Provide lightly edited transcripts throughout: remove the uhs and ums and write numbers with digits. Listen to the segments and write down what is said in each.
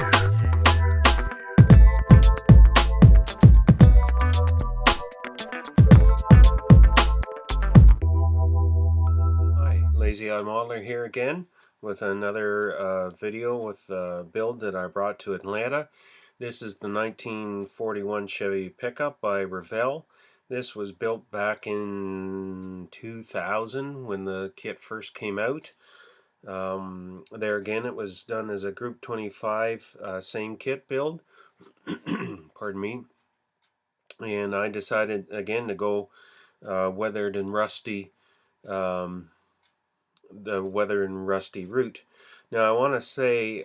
Hi, Lazy Odd Modeler here again with another video with a build that I brought to Atlanta. This is the 1941 Chevy pickup by Revell. This was built back in 2000 when the kit first came out. There again, it was done as a Group 25 same kit build. Pardon me. And I decided again to go weathered and rusty. The weathered and rusty route. Now I want to say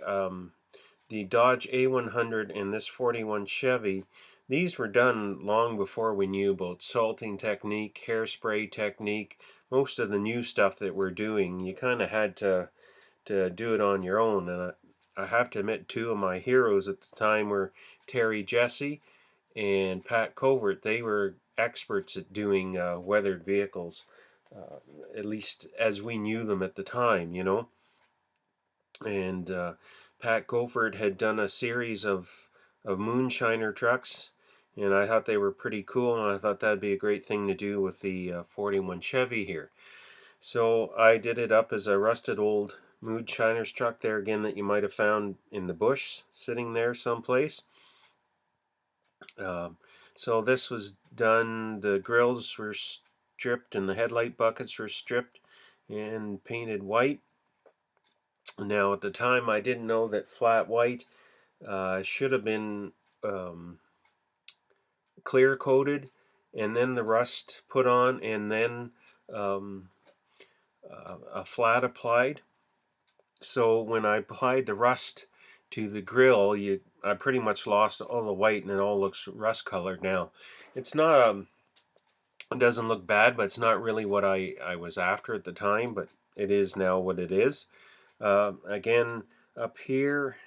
the Dodge A100 and this 41 Chevy, these were done long before we knew about salting technique, hairspray technique, most of the new stuff that we're doing. You kind of had to do it on your own, and I have to admit two of my heroes at the time were Terry Jesse and Pat Covert. They were experts at doing weathered vehicles, at least as we knew them at the time, you know. And Pat Covert had done a series of moonshiner trucks, and I thought they were pretty cool, and I thought that'd be a great thing to do with the 41 Chevy here. So I did it up as a rusted old moonshiner's truck there again that you might have found in the bush sitting there someplace. So this was done, the grills were stripped and the headlight buckets were stripped and painted white. Now at the time I didn't know that flat white should have been clear coated and then the rust put on and then a flat applied. So when I applied the rust to the grill, I pretty much lost all the white and it all looks rust colored now. It's not it doesn't look bad, but it's not really what I was after at the time, but it is now what it is. Again, up here,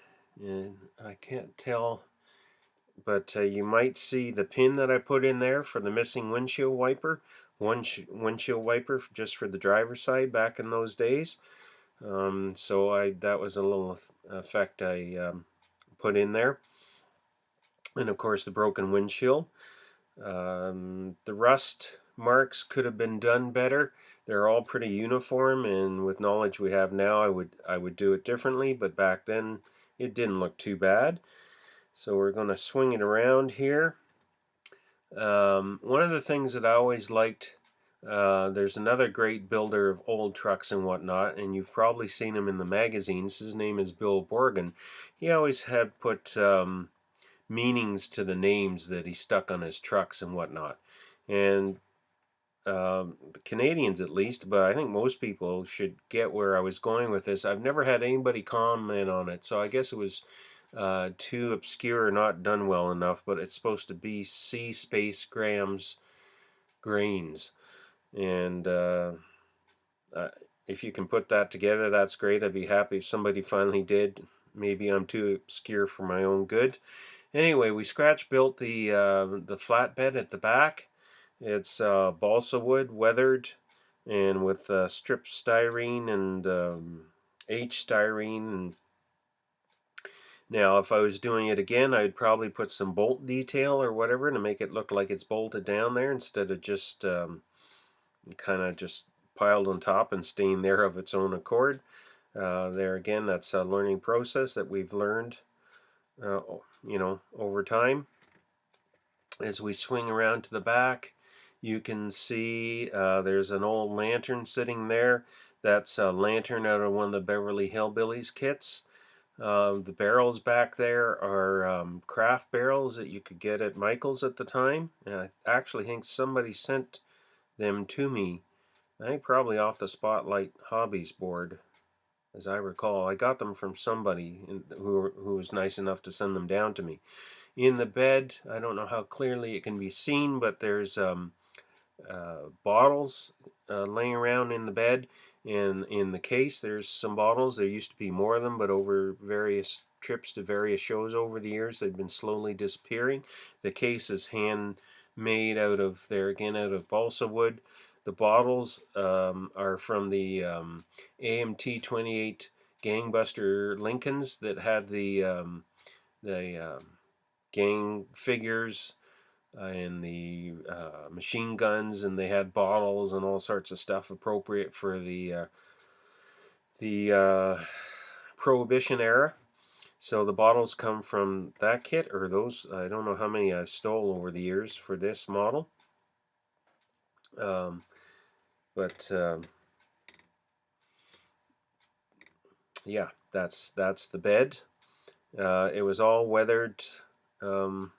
and I can't tell, but you might see the pin that I put in there for the missing windshield wiper. One windshield wiper just for the driver's side back in those days. So that was a little effect I put in there. And of course the broken windshield. The rust marks could have been done better. They're all pretty uniform, and with knowledge we have now, I would do it differently, but back then it didn't look too bad. So we're going to swing it around here. One of the things that I always liked, there's another great builder of old trucks and whatnot, and you've probably seen him in the magazines. His name is Bill Borgen. He always had put meanings to the names that he stuck on his trucks and whatnot. And the Canadians at least, but I think most people should get where I was going with this. I've never had anybody comment on it, so I guess it was too obscure or not done well enough, but it's supposed to be C space grams grains. And if you can put that together, that's great. I'd be happy if somebody finally did. Maybe I'm too obscure for my own good. Anyway, we scratch built the flatbed at the back. It's balsa wood, weathered, and with strip styrene and H styrene. And now, if I was doing it again, I'd probably put some bolt detail or whatever to make it look like it's bolted down there instead of just kind of just piled on top and staying there of its own accord. There again, that's a learning process that we've learned, you know, over time. As we swing around to the back, you can see there's an old lantern sitting there. That's a lantern out of one of the Beverly Hillbillies kits. The barrels back there are craft barrels that you could get at Michael's at the time. And I actually think somebody sent them to me. I think probably off the Spotlight Hobbies board, as I recall. I got them from somebody who was nice enough to send them down to me. In the bed, I don't know how clearly it can be seen, but there's bottles laying around in the bed. And in the case, there's some bottles. There used to be more of them, but over various trips to various shows over the years, they've been slowly disappearing. The case is handmade out of, there again, out of balsa wood. The bottles are from the AMT 28 Gangbuster Lincolns that had the gang figures and the machine guns, and they had bottles and all sorts of stuff appropriate for the Prohibition era. So the bottles come from that kit, or those. I don't know how many I stole over the years for this model. Um, but yeah, that's the bed. It was all weathered. Um,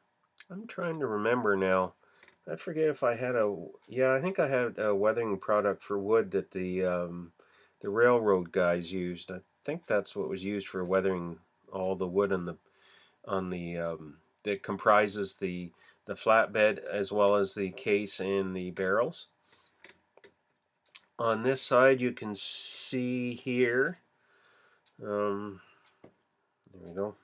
I'm trying to remember now. I forget if I had yeah, I think I had a weathering product for wood that the railroad guys used. I think that's what was used for weathering all the wood on the that comprises the flatbed as well as the case and the barrels. On this side, you can see here. There we go.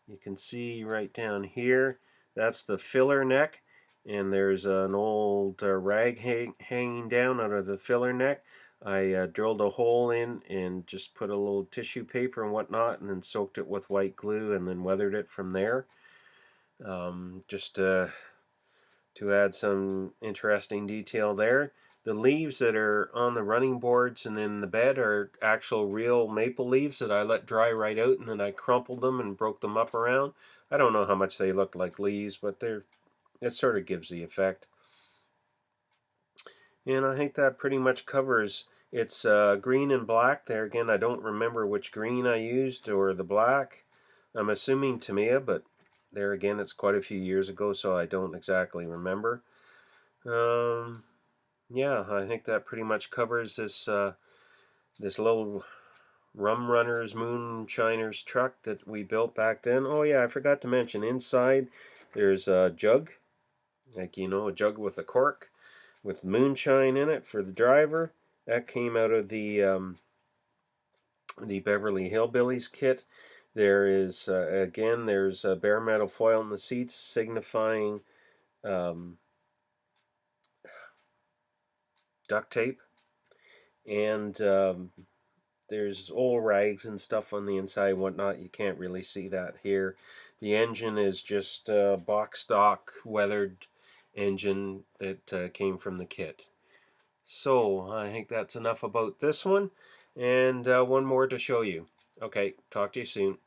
You can see right down here, that's the filler neck, and there's an old rag hanging down out of the filler neck. I drilled a hole in and just put a little tissue paper and whatnot, and then soaked it with white glue and then weathered it from there. Just to add some interesting detail there. The leaves that are on the running boards and in the bed are actual real maple leaves that I let dry right out, and then I crumpled them and broke them up around. I don't know how much they look like leaves, but it sort of gives the effect. And I think that pretty much covers. It's green and black. There again, I don't remember which green I used or the black. I'm assuming Tamiya, but there again, it's quite a few years ago, so I don't exactly remember. Yeah, I think that pretty much covers this little Rum Runners Moonshiners truck that we built back then. Oh yeah, I forgot to mention, inside there's a jug, like a jug with a cork with moonshine in it for the driver. That came out of the Beverly Hillbillies kit. There is again, there's bare metal foil in the seats signifying um, duct tape, and there's old rags and stuff on the inside and whatnot. You can't really see that here. The engine is just a box stock weathered engine that came from the kit. So I think that's enough about this one, and one more to show you. Okay, talk to you soon.